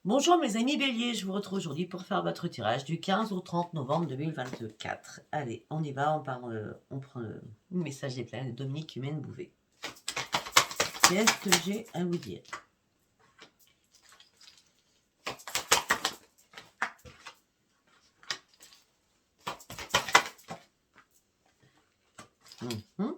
Bonjour mes amis béliers, je vous retrouve aujourd'hui pour faire votre tirage du 15 au 30 novembre 2024. Allez, on y va, on prend le message des planètes de Dominique Humaine Bouvet. Qu'est-ce que j'ai à vous dire? Mhm.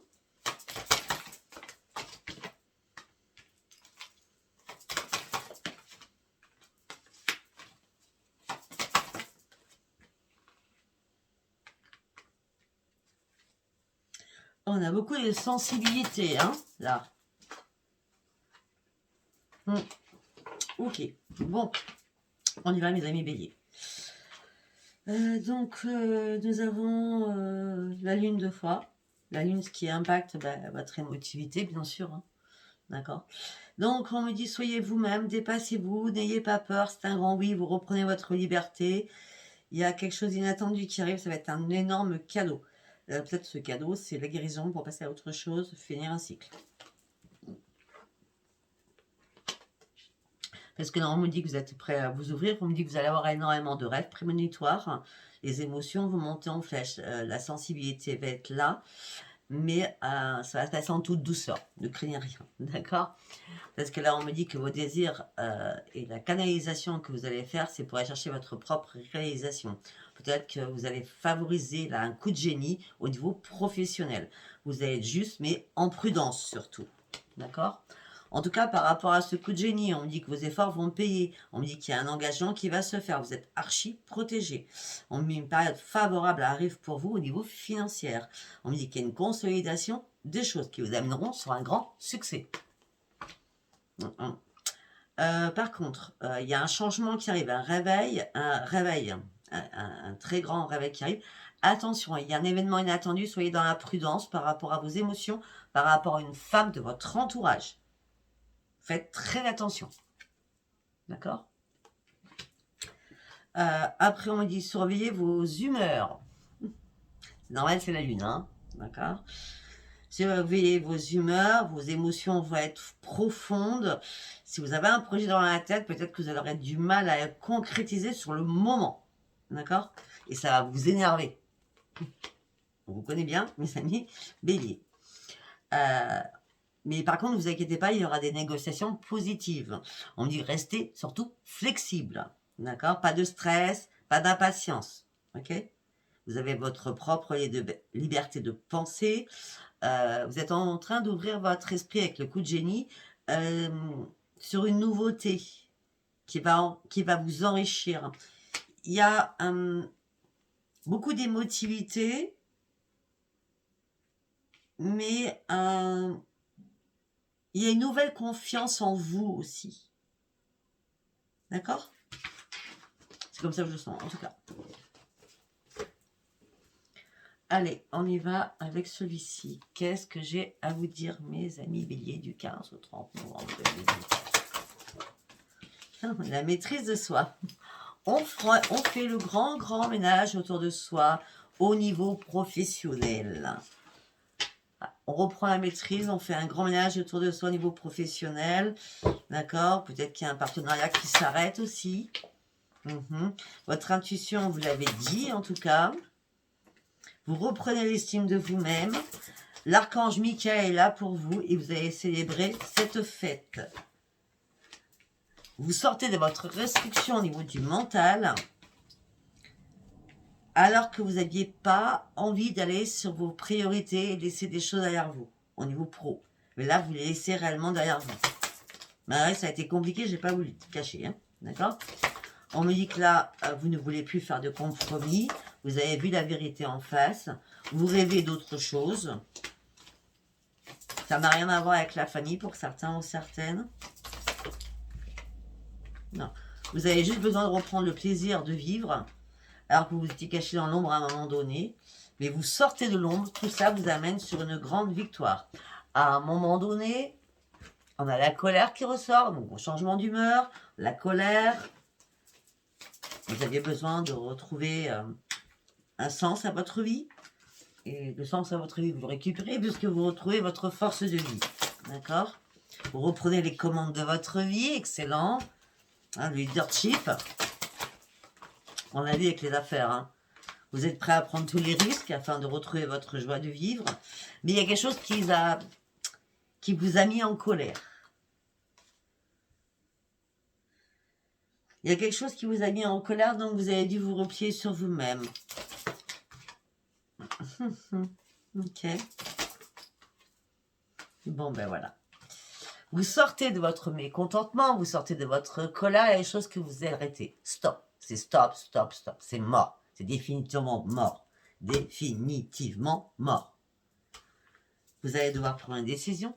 On a beaucoup de sensibilité, hein, là. Ok, bon, on y va mes amis béliers. Nous avons la lune de foi. La lune, ce qui impacte votre émotivité, bien sûr, hein. D'accord. Donc, on me dit, soyez vous-même, dépassez-vous, n'ayez pas peur, c'est un grand oui, vous reprenez votre liberté. Il y a quelque chose d'inattendu qui arrive, ça va être un énorme cadeau. Peut-être ce cadeau, c'est la guérison pour passer à autre chose, finir un cycle. Parce que normalement, on me dit que vous êtes prêt à vous ouvrir, on me dit que vous allez avoir énormément de rêves prémonitoires, les émotions vont monter en flèche, la sensibilité va être là, mais ça va se passer en toute douceur, ne craignez rien, d'accord? Parce que là, on me dit que vos désirs et la canalisation que vous allez faire, c'est pour aller chercher votre propre réalisation. Peut-être que vous allez favoriser là, un coup de génie au niveau professionnel. Vous allez être juste, mais en prudence surtout. D'accord? En tout cas, par rapport à ce coup de génie, on me dit que vos efforts vont payer. On me dit qu'il y a un engagement qui va se faire. Vous êtes archi protégé. On me dit une période favorable arrive pour vous au niveau financier. On me dit qu'il y a une consolidation des choses qui vous amèneront sur un grand succès. Par contre, il y a un changement qui arrive, un très grand réveil qui arrive. Attention, il y a un événement inattendu, soyez dans la prudence par rapport à vos émotions, par rapport à une femme de votre entourage. Faites très attention. D'accord? Après, on me dit surveillez vos humeurs. C'est normal, c'est la lune, hein? D'accord? Surveillez vos humeurs, vos émotions vont être profondes. Si vous avez un projet dans la tête, peut-être que vous aurez du mal à le concrétiser sur le moment. D'accord? Et ça va vous énerver. On vous connaît bien, mes amis, bélier. Mais par contre, ne vous inquiétez pas, il y aura des négociations positives. On me dit restez surtout flexible. D'accord? Pas de stress, pas d'impatience. Ok? Vous avez votre propre liberté de penser. Vous êtes en train d'ouvrir votre esprit avec le coup de génie sur une nouveauté qui va vous enrichir. Il y a beaucoup d'émotivité, mais il y a une nouvelle confiance en vous aussi. D'accord? C'est comme ça que je le sens, en tout cas. Allez, on y va avec celui-ci. Qu'est-ce que j'ai à vous dire, mes amis béliers, du 15 au 30 novembre 2018? La maîtrise de soi. On fait le grand ménage autour de soi au niveau professionnel. On reprend la maîtrise, on fait un grand ménage autour de soi au niveau professionnel. D'accord? Peut-être qu'il y a un partenariat qui s'arrête aussi. Votre intuition, vous l'avez dit en tout cas. Vous reprenez l'estime de vous-même. L'archange Michael est là pour vous et vous allez célébrer cette fête. Vous sortez de votre restriction au niveau du mental, alors que vous n'aviez pas envie d'aller sur vos priorités et laisser des choses derrière vous, au niveau pro. Mais là, vous les laissez réellement derrière vous. Mais ouais, ça a été compliqué, j'ai pas voulu te cacher, hein. D'accord? On me dit que là, vous ne voulez plus faire de compromis. Vous avez vu la vérité en face. Vous rêvez d'autre chose. Ça n'a rien à voir avec la famille pour certains ou certaines. Non. Vous avez juste besoin de reprendre le plaisir de vivre, alors que vous étiez caché dans l'ombre à un moment donné. Mais vous sortez de l'ombre, tout ça vous amène sur une grande victoire. À un moment donné, on a la colère qui ressort, donc au changement d'humeur, la colère. Vous aviez besoin de retrouver un sens à votre vie. Et le sens à votre vie, vous le récupérez puisque vous retrouvez votre force de vie. D'accord? Vous reprenez les commandes de votre vie, excellent. Hein, le leadership, on l'a vu avec les affaires. Hein. Vous êtes prêt à prendre tous les risques afin de retrouver votre joie de vivre. Mais il y a quelque chose qui vous a mis en colère. Il y a quelque chose qui vous a mis en colère, donc vous avez dû vous replier sur vous-même. Ok. Bon, ben voilà. Vous sortez de votre mécontentement, vous sortez de votre colère, il y a des choses que vous arrêtez. Stop. C'est stop, stop, stop. C'est mort. C'est définitivement mort. Définitivement mort. Vous allez devoir prendre une décision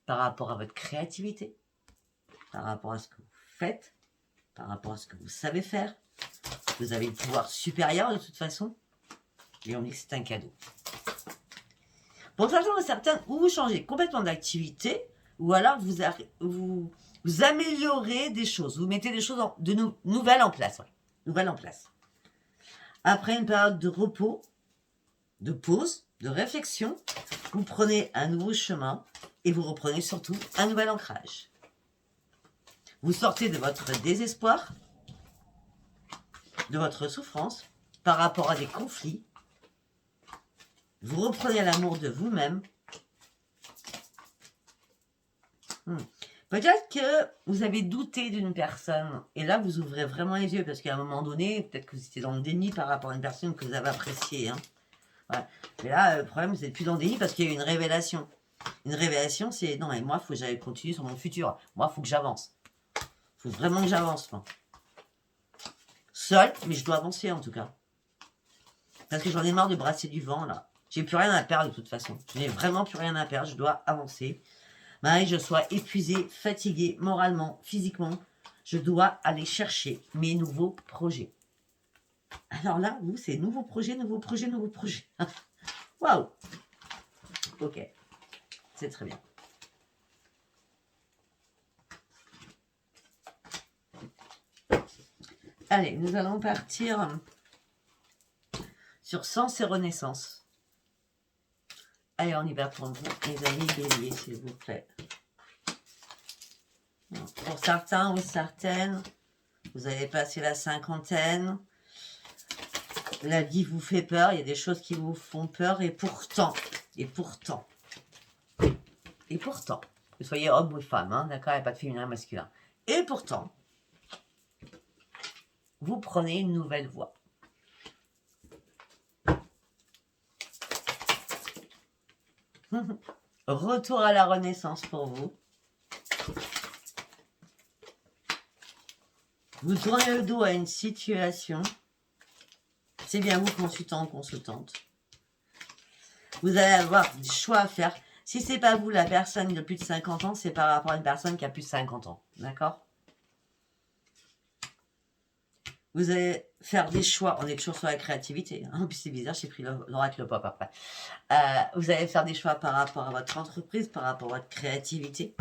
par rapport à votre créativité, par rapport à ce que vous faites, par rapport à ce que vous savez faire. Vous avez le pouvoir supérieur de toute façon. Et on dit que c'est un cadeau. Pour certains, ou vous changez complètement d'activité, ou alors vous améliorez des choses. Vous mettez des choses nouvelles en place. Ouais. Nouvelles en place. Après une période de repos, de pause, de réflexion, vous prenez un nouveau chemin et vous reprenez surtout un nouvel ancrage. Vous sortez de votre désespoir, de votre souffrance par rapport à des conflits. Vous reprenez l'amour de vous-même. Peut-être que vous avez douté d'une personne et là vous ouvrez vraiment les yeux parce qu'à un moment donné, peut-être que vous étiez dans le déni par rapport à une personne que vous avez appréciée. Hein. Ouais. Mais là, le problème, vous n'êtes plus dans le déni parce qu'il y a eu une révélation. Une révélation, c'est non, et moi, il faut que j'aille continuer sur mon futur. Moi, il faut que j'avance. Il faut vraiment que j'avance. Seul, mais je dois avancer en tout cas. Parce que j'en ai marre de brasser du vent là. J'ai plus rien à perdre de toute façon. Je n'ai vraiment plus rien à perdre. Je dois avancer. Malgré que je sois épuisée, fatiguée, moralement, physiquement, je dois aller chercher mes nouveaux projets. Alors là, vous, c'est nouveaux projets, nouveaux projets, nouveaux projets. Waouh! Ok. C'est très bien. Allez, nous allons partir sur Sens et Renaissance. Allez, on y va pour vous, les amis béliers, s'il vous plaît. Pour certains ou certaines, vous avez passé la cinquantaine. La vie vous fait peur, il y a des choses qui vous font peur, et pourtant, que vous soyez homme ou femme, hein, d'accord, il n'y a pas de féminin, masculin. Et pourtant, vous prenez une nouvelle voie. Retour à la renaissance pour vous. Vous tournez le dos à une situation. C'est bien vous, consultant ou consultante. Vous allez avoir des choix à faire. Si c'est pas vous, la personne de plus de 50 ans, c'est par rapport à une personne qui a plus de 50 ans. D'accord? Vous allez faire des choix. On est toujours sur la créativité. Hein. Puis c'est bizarre, j'ai pris l'oracle pop après. Vous allez faire des choix par rapport à votre entreprise, par rapport à votre créativité.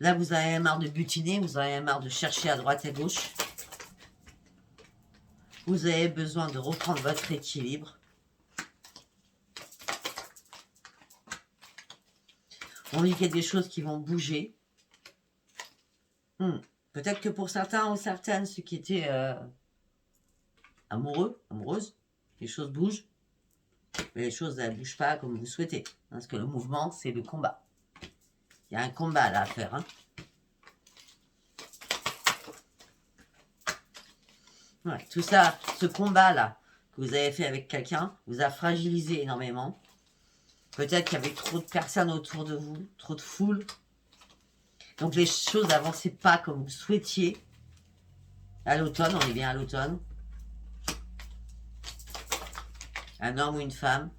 Là, vous avez marre de butiner, vous avez marre de chercher à droite et à gauche. Vous avez besoin de reprendre votre équilibre. On dit qu'il y a des choses qui vont bouger. Peut-être que pour certains ou certaines, ceux qui étaient amoureux, amoureuses, les choses bougent. Mais les choses ne bougent pas comme vous souhaitez. Parce que le mouvement, c'est le combat. Il y a un combat là à faire. Hein. Ouais, tout ça, ce combat-là que vous avez fait avec quelqu'un, vous a fragilisé énormément. Peut-être qu'il y avait trop de personnes autour de vous, trop de foule. Donc les choses n'avançaient pas comme vous souhaitiez. À l'automne, on est bien à l'automne. Un homme ou une femme.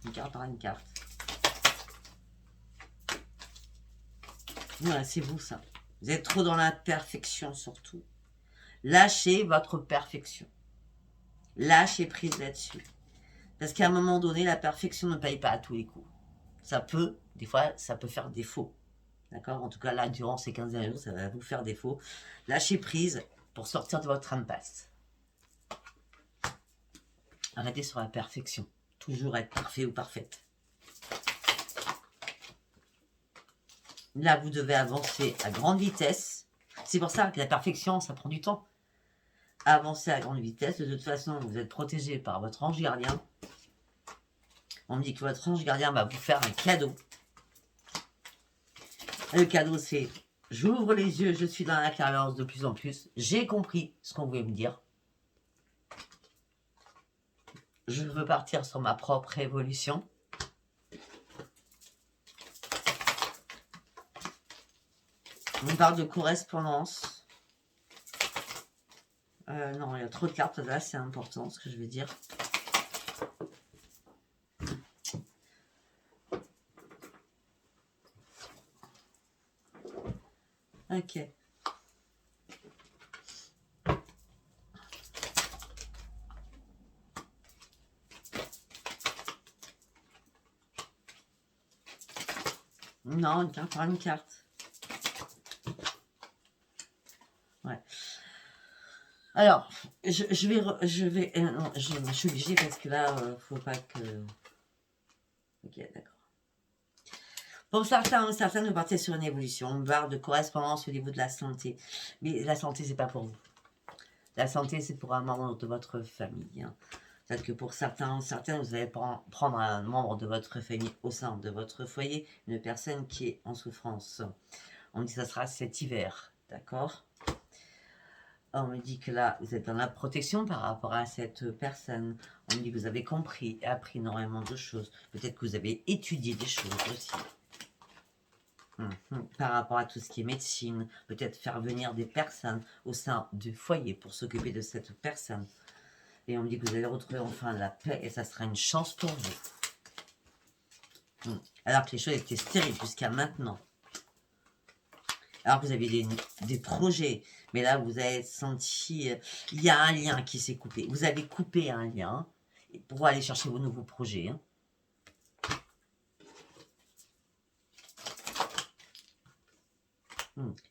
Une carte par une carte. Voilà, c'est vous ça. Vous êtes trop dans la perfection surtout. Lâchez votre perfection. Lâchez prise là-dessus. Parce qu'à un moment donné, la perfection ne paye pas à tous les coups. Ça peut, des fois, ça peut faire défaut. D'accord? En tout cas, là, durant ces 15 derniers jours, ça va vous faire défaut. Lâchez prise pour sortir de votre impasse. Arrêtez sur la perfection. Toujours être parfait ou parfaite. Là, vous devez avancer à grande vitesse. C'est pour ça que la perfection, ça prend du temps. Avancer à grande vitesse. De toute façon, vous êtes protégé par votre ange gardien. On me dit que votre ange gardien va vous faire un cadeau. Le cadeau, c'est j'ouvre les yeux, je suis dans la clairvoyance de plus en plus. J'ai compris ce qu'on voulait me dire. Je veux partir sur ma propre évolution. On parle de correspondance. Non, il y a trop de cartes là, c'est important ce que je vais dire. Ok. Non, encore une carte. Ouais. Alors, je suis obligée parce que là, faut pas que... Ok, d'accord. Pour certains, vous partez sur une évolution, une barre de correspondance au niveau de la santé. Mais la santé, c'est pas pour vous. La santé, c'est pour un membre de votre famille. Hein. Peut-être que pour certains, vous allez prendre un membre de votre famille au sein de votre foyer, une personne qui est en souffrance. On me dit que ça sera cet hiver, d'accord? On me dit que là, vous êtes dans la protection par rapport à cette personne. On me dit que vous avez compris et appris énormément de choses. Peut-être que vous avez étudié des choses aussi. Par rapport à tout ce qui est médecine, peut-être faire venir des personnes au sein du foyer pour s'occuper de cette personne. Et on me dit que vous allez retrouver enfin la paix et ça sera une chance pour vous. Alors que les choses étaient stériles jusqu'à maintenant. Alors que vous avez des projets, mais là vous avez senti, il y a un lien qui s'est coupé. Vous avez coupé un lien pour aller chercher vos nouveaux projets. Hein.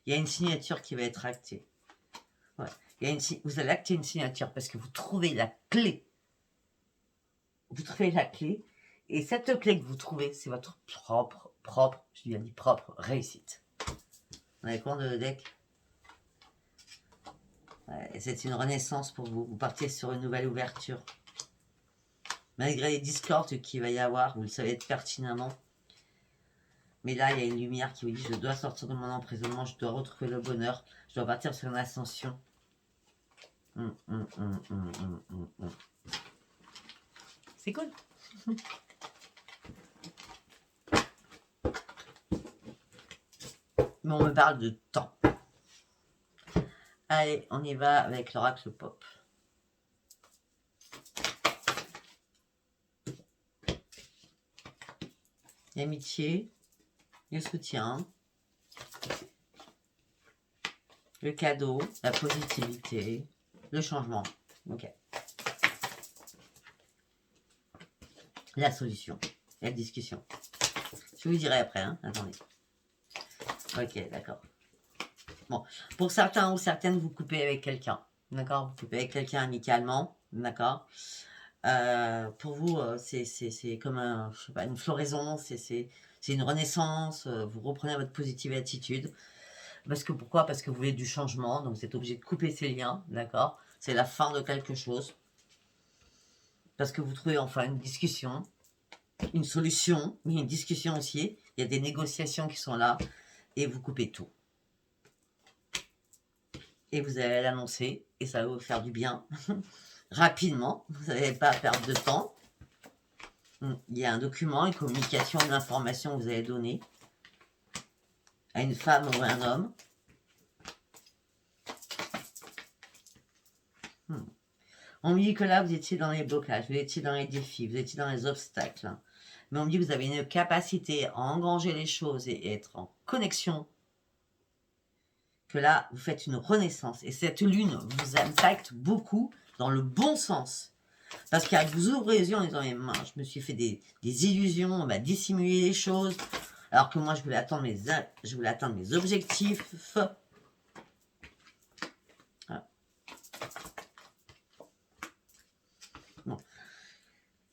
Il y a une signature qui va être actée. Ouais. Vous allez acter une signature parce que vous trouvez la clé. Vous trouvez la clé. Et cette clé que vous trouvez, c'est votre je lui ai dit propre réussite. On est combien de deck? Ouais, c'est une renaissance pour vous. Vous partez sur une nouvelle ouverture. Malgré les discordes qu'il va y avoir, vous le savez pertinemment. Mais là, il y a une lumière qui vous dit, je dois sortir de mon emprisonnement, je dois retrouver le bonheur, je dois partir sur une ascension. C'est cool. Mais on me parle de temps. Allez, on y va avec l'oracle pop. L'amitié, le soutien, le cadeau, la positivité, le changement. Ok. La solution, la discussion. Je vous dirai après, hein. Attendez. Ok, d'accord. Bon, pour certains ou certaines, vous coupez avec quelqu'un. D'accord? Vous coupez avec quelqu'un amicalement. D'accord? Pour vous, c'est comme je sais pas, une floraison, c'est une renaissance. Vous reprenez votre positive attitude. Pourquoi? Parce que vous voulez du changement. Donc, vous êtes obligé de couper ces liens. D'accord? C'est la fin de quelque chose. Parce que vous trouvez enfin une discussion, une solution, mais une discussion aussi. Il y a des négociations qui sont là. Et vous coupez tout. Et vous allez l'annoncer. Et ça va vous faire du bien. Rapidement. Vous n'allez pas perdre de temps. Il y a un document, une communication, une information que vous allez donner à une femme ou à un homme. On me dit que là, vous étiez dans les blocages, vous étiez dans les défis, vous étiez dans les obstacles. Mais on me dit que vous avez une capacité à engranger les choses et être en connexion. Que là, vous faites une renaissance. Et cette lune vous impacte beaucoup dans le bon sens. Parce qu'elle vous ouvre les yeux en disant, je me suis fait des illusions, on va dissimuler les choses. Alors que moi, je voulais atteindre mes objectifs. Voilà. Bon.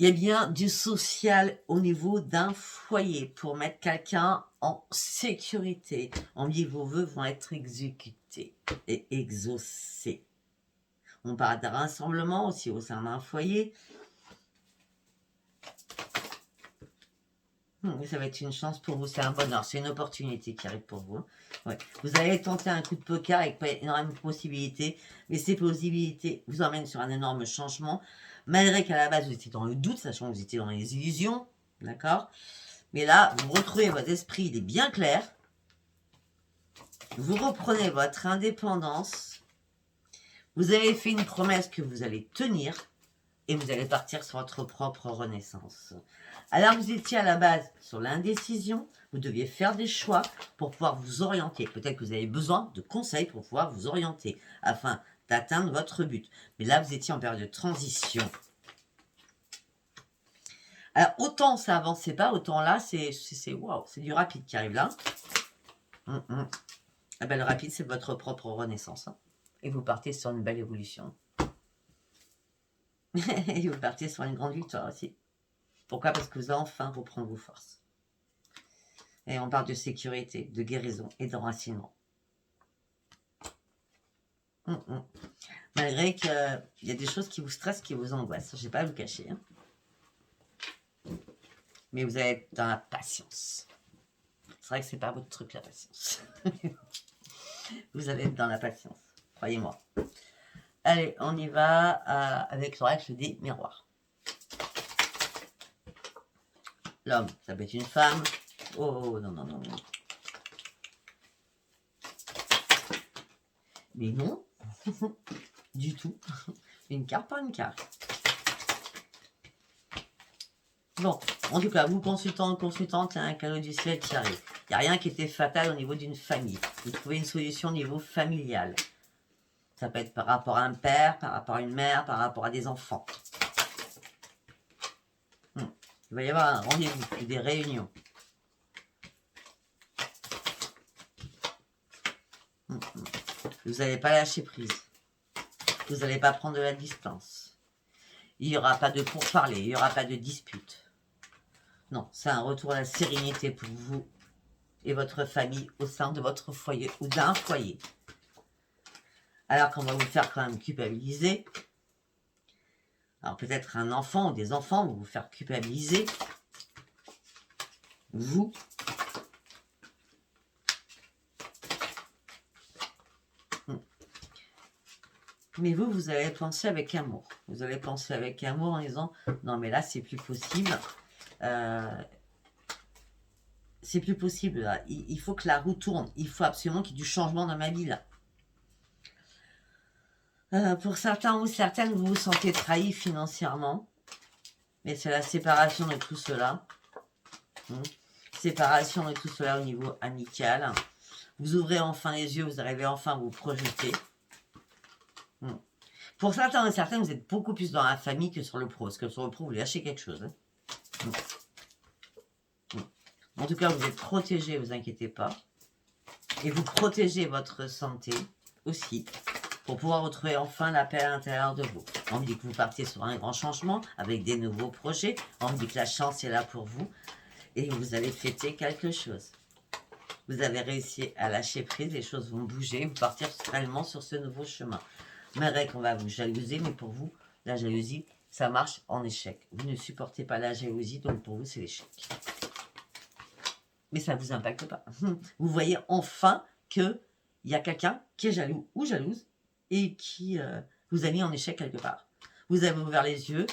Il y a bien du social au niveau d'un foyer pour mettre quelqu'un en sécurité. On me dit que vos vœux vont être exécutés et exaucés. On parle d'un rassemblement aussi au sein d'un foyer. Ça va être une chance pour vous, c'est un bonheur, c'est une opportunité qui arrive pour vous. Ouais. Vous allez tenter un coup de poker avec pas énormément de possibilités, mais ces possibilités vous emmènent sur un énorme changement, malgré qu'à la base vous étiez dans le doute, sachant que vous étiez dans les illusions, d'accord? Mais là, vous retrouvez votre esprit, il est bien clair, vous reprenez votre indépendance, vous avez fait une promesse que vous allez tenir, et vous allez partir sur votre propre renaissance. Alors vous étiez à la base sur l'indécision, vous deviez faire des choix pour pouvoir vous orienter. Peut-être que vous avez besoin de conseils pour pouvoir vous orienter afin d'atteindre votre but. Mais là, vous étiez en période de transition. Alors autant ça avançait pas, autant là, c'est waouh, c'est du rapide qui arrive là. Ah ben, le rapide, c'est votre propre renaissance. Hein. Et vous partez sur une belle évolution. Et vous partez sur une grande victoire aussi. Pourquoi? Parce que vous allez enfin reprendre vos forces. Et on parle de sécurité, de guérison et d'enracinement. Malgré qu'il y a des choses qui vous stressent, qui vous angoissent. Je ne vais pas vous cacher. Hein. Mais vous allez être dans la patience. C'est vrai que c'est pas votre truc, la patience. Vous allez être dans la patience. Croyez-moi. Allez, on y va avec l'oracle des miroirs. L'homme, ça peut être une femme. Oh, non, non, non, non. Mais non, du tout. Une carte par une carte. Bon, en tout cas, vous consultant, consultante, il y a un cadeau du ciel qui arrive. Il n'y a rien qui était fatal au niveau d'une famille. Vous trouvez une solution au niveau familial. Ça peut être par rapport à un père, par rapport à une mère, par rapport à des enfants. Il va y avoir un rendez-vous, des réunions. Vous n'allez pas lâcher prise. Vous n'allez pas prendre de la distance. Il n'y aura pas de pourparlers, il n'y aura pas de dispute. Non, c'est un retour à la sérénité pour vous et votre famille au sein de votre foyer ou d'un foyer. Alors qu'on va vous faire quand même culpabiliser. Alors peut-être un enfant ou des enfants vont vous faire culpabiliser. Vous. Mais vous, vous allez penser avec amour. Vous allez penser avec amour en disant « Non mais là, c'est plus possible. C'est plus possible. Là. Il faut que la roue tourne. Il faut absolument qu'il y ait du changement dans ma vie là. » Pour certains ou certaines, vous vous sentez trahi financièrement. Mais c'est la séparation de tout cela. Séparation de tout cela au niveau amical. Vous ouvrez enfin les yeux, vous arrivez enfin à vous projeter. Pour certains et certaines, vous êtes beaucoup plus dans la famille que sur le pro. Parce que sur le pro, vous lâchez quelque chose. Hein. En tout cas, vous êtes protégé, vous inquiétez pas. Et vous protégez votre santé aussi. Pour pouvoir retrouver enfin la paix à l'intérieur de vous. On me dit que vous partez sur un grand changement avec des nouveaux projets. On me dit que la chance est là pour vous. Et vous allez fêter quelque chose. Vous avez réussi à lâcher prise, les choses vont bouger, vous partir réellement sur ce nouveau chemin. Malgré qu'on va vous jalouser, mais pour vous, la jalousie, ça marche en échec. Vous ne supportez pas la jalousie, donc pour vous, c'est l'échec. Mais ça ne vous impacte pas. Vous voyez enfin qu'il y a quelqu'un qui est jaloux ou jalouse et qui vous a mis en échec quelque part. Vous avez ouvert les yeux.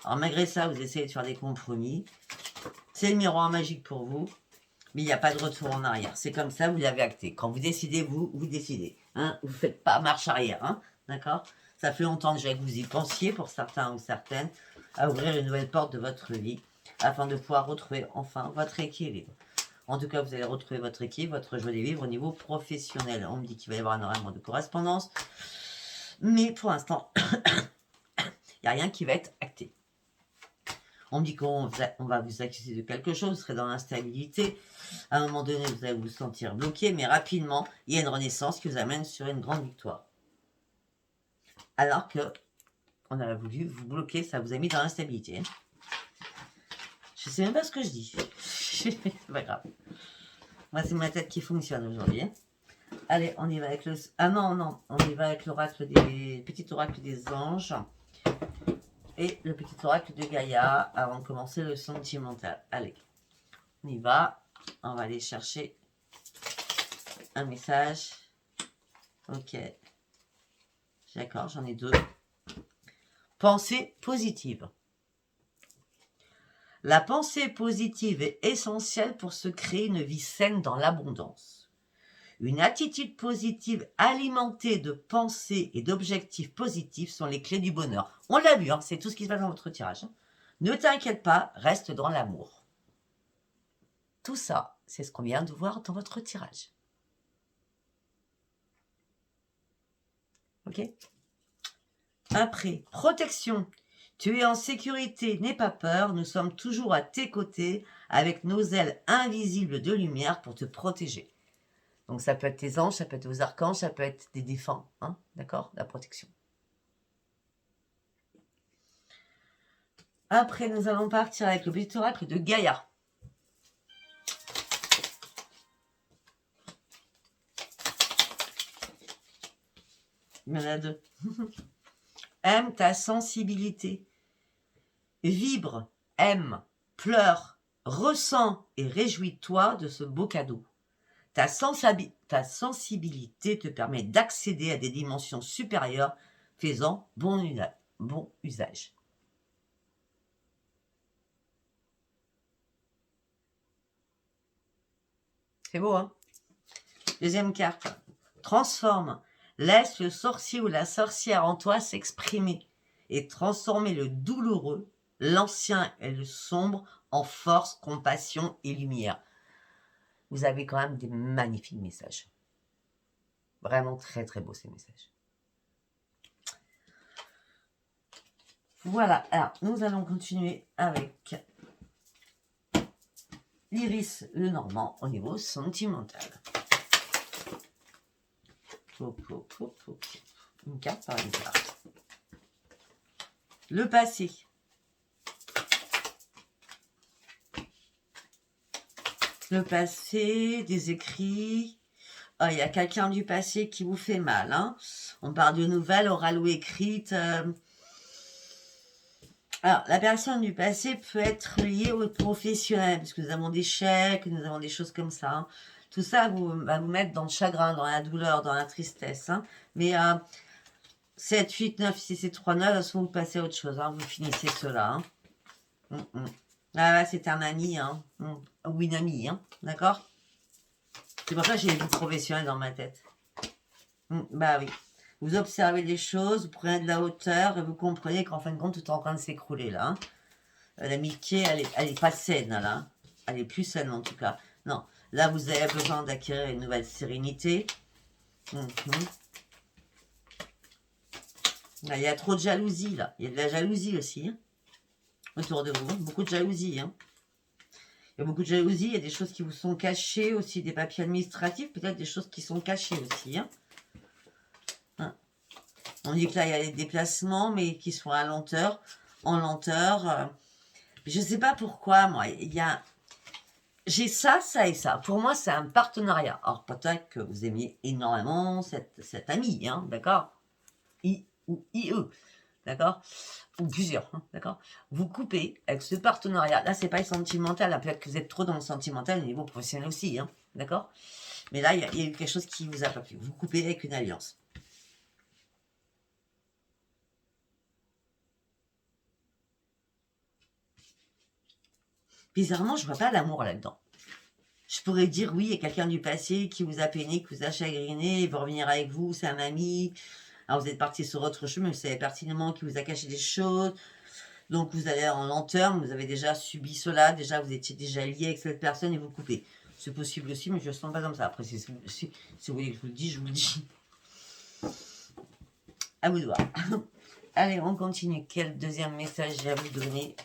Alors malgré ça, vous essayez de faire des compromis. C'est le miroir magique pour vous. Mais il n'y a pas de retour en arrière. C'est comme ça, vous l'avez acté. Quand vous décidez, vous décidez. Hein, vous ne faites pas marche arrière. Hein, d'accord? Ça fait longtemps déjà que vous y pensiez, pour certains ou certaines, à ouvrir une nouvelle porte de votre vie, afin de pouvoir retrouver enfin votre équilibre. En tout cas, vous allez retrouver votre équilibre, votre joie de vivre au niveau professionnel. On me dit qu'il va y avoir énormément de correspondance. Mais pour l'instant, il n'y a rien qui va être acté. On me dit qu'on va vous accuser de quelque chose, vous serez dans l'instabilité. À un moment donné, vous allez vous sentir bloqué, mais rapidement, il y a une renaissance qui vous amène sur une grande victoire. Alors que on a voulu vous bloquer, ça vous a mis dans l'instabilité. Je sais même pas ce que je dis. C'est pas grave. Moi, c'est ma tête qui fonctionne aujourd'hui. Hein. Allez, on y va avec le... Ah non, non. On y va avec l'oracle des... Petit oracle des anges. Et le petit oracle de Gaïa avant de commencer le sentimental. Allez, on y va. On va aller chercher un message. Ok. D'accord, j'en ai 2. Pensée positive. La pensée positive est essentielle pour se créer une vie saine dans l'abondance. Une attitude positive alimentée de pensées et d'objectifs positifs sont les clés du bonheur. On l'a vu, hein, c'est tout ce qui se passe dans votre tirage. Hein. Ne t'inquiète pas, reste dans l'amour. Tout ça, c'est ce qu'on vient de voir dans votre tirage. Ok ? Après, protection. Tu es en sécurité, n'aie pas peur, nous sommes toujours à tes côtés avec nos ailes invisibles de lumière pour te protéger. Donc ça peut être tes anges, ça peut être vos archanges, ça peut être des défunts, hein, d'accord ? La protection. Après, nous allons partir avec le petit oracle de Gaïa. Il y en a 2. Aime ta sensibilité. Vibre, aime, pleure, ressens et réjouis-toi de ce beau cadeau. Ta sensibilité te permet d'accéder à des dimensions supérieures, faisant bon usage. C'est beau, hein? Deuxième carte. Transforme. Laisse le sorcier ou la sorcière en toi s'exprimer et transformer le douloureux, l'ancien et le sombre en force, compassion et lumière. Vous avez quand même des magnifiques messages. Vraiment très très beaux ces messages. Voilà, alors nous allons continuer avec l'Iris le Normand au niveau sentimental. Une carte par une carte. Le passé. Le passé, des écrits. Oh, il y a quelqu'un du passé qui vous fait mal. Hein. On parle de nouvelles orales ou écrites. Alors, la personne du passé peut être liée au professionnel, parce que nous avons des chèques, nous avons des choses comme ça. Hein. Tout ça va vous mettre dans le chagrin, dans la douleur, dans la tristesse. Hein. Mais 7, 8, 9, 6 et 3, 9, vous passez à autre chose. Hein. Vous finissez cela. Hein. Ah, c'est un ami, hein. Ou une amie, hein. D'accord? C'est pour ça que j'ai du professionnel dans ma tête. Bah oui. Vous observez les choses, vous prenez de la hauteur et vous comprenez qu'en fin de compte, tout est en train de s'écrouler là. Hein. L'amitié, elle est pas saine là. Elle est plus saine en tout cas. Non, là vous avez besoin d'acquérir une nouvelle sérénité. Là, il y a trop de jalousie là. Il y a de la jalousie aussi. Hein. Autour de vous, beaucoup de jalousie. Hein. Il y a beaucoup de jalousie, il y a des choses qui vous sont cachées aussi, des papiers administratifs, peut-être des choses qui sont cachées aussi. Hein. On dit que là, il y a des déplacements, mais qui sont en lenteur. Je ne sais pas pourquoi, moi, j'ai ça et ça. Pour moi, c'est un partenariat. Alors, peut-être que vous aimiez énormément cet ami, hein, d'accord? Ou IE, d'accord? Ou plusieurs, hein, d'accord? Vous coupez avec ce partenariat. Là, c'est pas sentimental. Là, peut-être que vous êtes trop dans le sentimental au niveau professionnel aussi, hein, d'accord? Mais là, il y a eu quelque chose qui vous a pas plu. Vous coupez avec une alliance. Bizarrement, je vois pas l'amour là-dedans. Je pourrais dire oui, il y a quelqu'un du passé qui vous a peiné, qui vous a chagriné, il va revenir avec vous, c'est un ami. Alors vous êtes parti sur autre chemin, mais vous savez pertinemment qu'il vous a caché des choses. Donc vous allez en lenteur, vous avez déjà subi cela, déjà vous étiez déjà lié avec cette personne et vous coupez. C'est possible aussi, mais je ne sens pas comme ça. Après, si vous voulez que je vous le dise, je vous le dis. À vous de voir. Allez, on continue. Quel deuxième message j'ai à vous donner?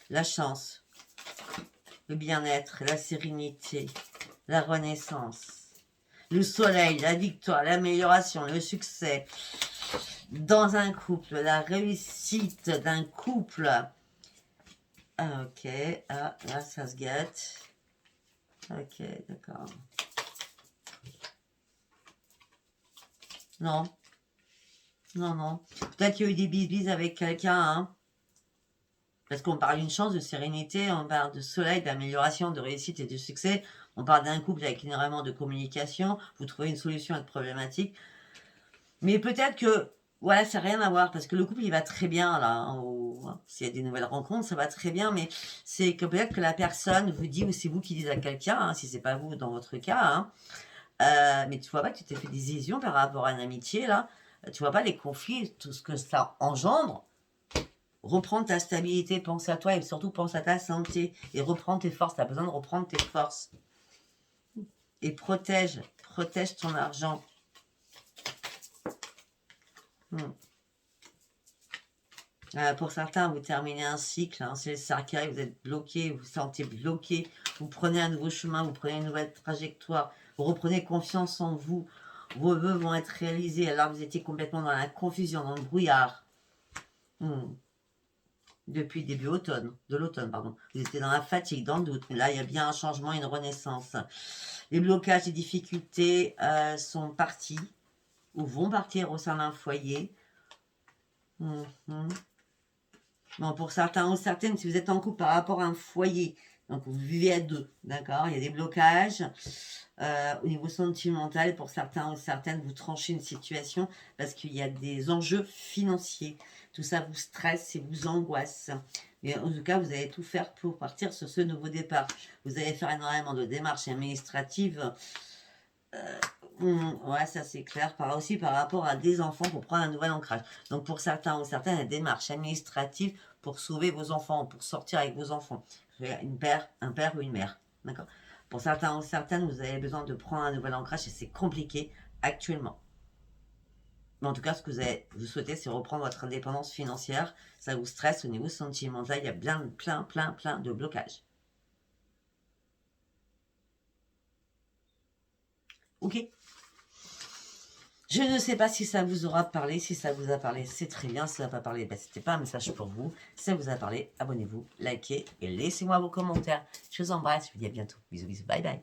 La chance, le bien-être, la sérénité, la renaissance, le soleil, la victoire, l'amélioration, le succès dans un couple, la réussite d'un couple, Ah, ok. Ah, là, ça se gâte. Ok, d'accord. Non, non, non. Peut-être qu'il y a eu des bisbises avec quelqu'un, hein. Parce qu'on parle d'une chance, de sérénité, on parle de soleil, d'amélioration, de réussite et de succès. On parle d'un couple avec énormément de communication. Vous trouvez une solution à votre problématique. Mais peut-être que, voilà, ça n'a rien à voir, parce que le couple, il va très bien, là. S'il y a des nouvelles rencontres, ça va très bien, mais c'est que peut-être que la personne vous dit, ou c'est vous qui dites à quelqu'un, hein, si c'est pas vous dans votre cas, hein, mais tu vois pas que tu t'es fait des illusions par rapport à une amitié, là. Tu vois pas les conflits, tout ce que ça engendre. Reprends ta stabilité, pense à toi et surtout pense à ta santé et reprends tes forces. Tu as besoin de reprendre tes forces. Et protège ton argent. Pour certains, vous terminez un cycle, hein, c'est le cercueil, vous êtes bloqué, vous vous sentez bloqué, vous prenez un nouveau chemin, vous prenez une nouvelle trajectoire, vous reprenez confiance en vous, vos vœux vont être réalisés alors que vous étiez complètement dans la confusion, dans le brouillard. Depuis début de l'automne, pardon. Vous étiez dans la fatigue, dans le doute. Là, il y a bien un changement, une renaissance. Les blocages, les difficultés sont partis ou vont partir au sein d'un foyer. Bon, pour certains ou certaines, si vous êtes en couple par rapport à un foyer, donc vous vivez à deux, d'accord? Il y a des blocages au niveau sentimental. Pour certains ou certaines, vous tranchez une situation parce qu'il y a des enjeux financiers. Tout ça vous stresse et vous angoisse. Mais en tout cas, vous allez tout faire pour partir sur ce nouveau départ. Vous allez faire énormément de démarches administratives. Ouais, ça c'est clair. Aussi par rapport à des enfants pour prendre un nouvel ancrage. Donc pour certains ou certaines, la démarche administrative pour sauver vos enfants, pour sortir avec vos enfants. Un père ou une mère. D'accord. Pour certains ou certaines, vous avez besoin de prendre un nouvel ancrage et c'est compliqué actuellement. Mais en tout cas, ce que vous souhaitez, c'est reprendre votre indépendance financière. Ça vous stresse au niveau sentimental. Il y a plein de blocages. Ok. Je ne sais pas si ça vous aura parlé. Si ça vous a parlé, c'est très bien. Si ça n'a pas parlé, ben, c'était pas un message pour vous. Si ça vous a parlé, abonnez-vous, likez et laissez-moi vos commentaires. Je vous embrasse. Je vous dis à bientôt. Bisous, bisous. Bye, bye.